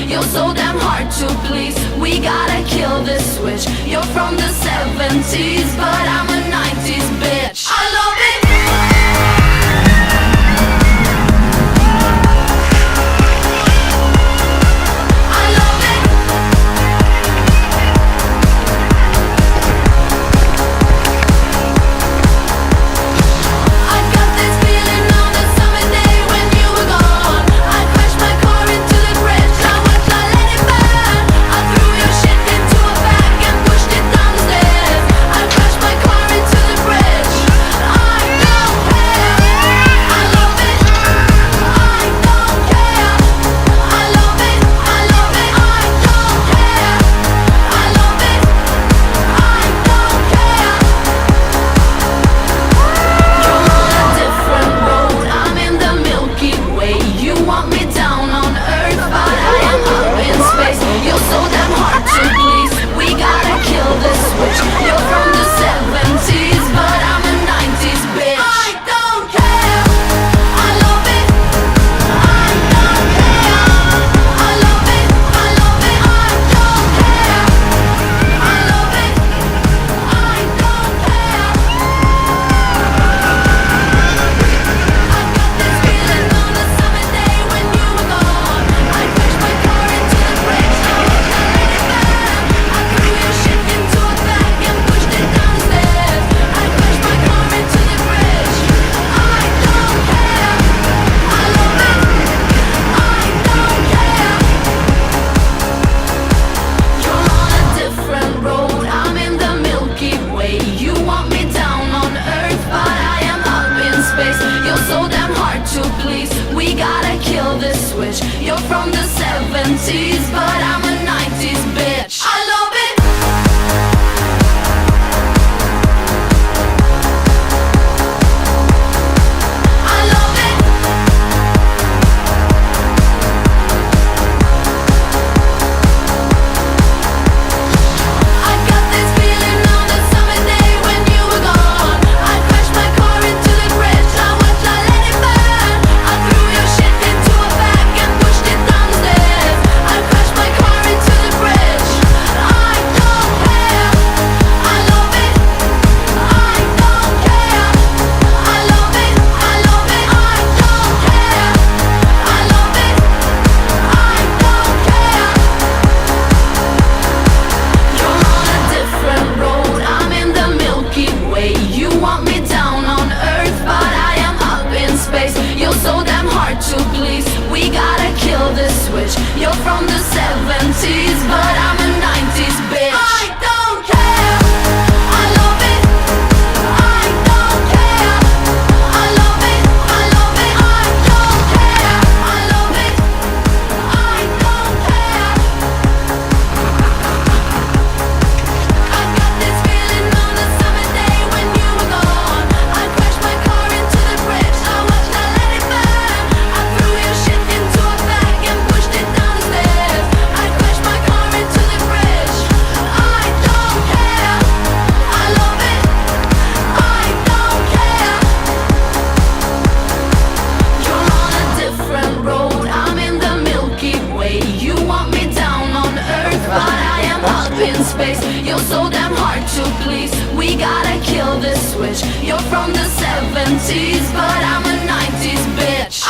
You're so damn hard to please. We gotta kill this switch. You're from the 70s, but I'm a 90s bitch. I love it. We gotta kill this switch. You're from the 70s, but I'm a 90s bitch. I love it. We gotta kill this switch. You're from the 70s, but I'm a 90s bitch. I don't care. I love it. I don't care. I love it. I love it. I don't care. I love it. I don't care. I got this feeling on the summer day when you were gone. I crashed my car into the bridge. I watched, I let it burn. I threw your shit into a bag and pushed it down the stairs. I crashed my car into the bridge. I don't care. I love it. I don't care. You're on a different road. I'm in the Milky Way. You want me down on Earth, but I am up in space. You're so damn hard to please. We gotta kill this switch. You're from the 70s, but I'm a 90s bitch.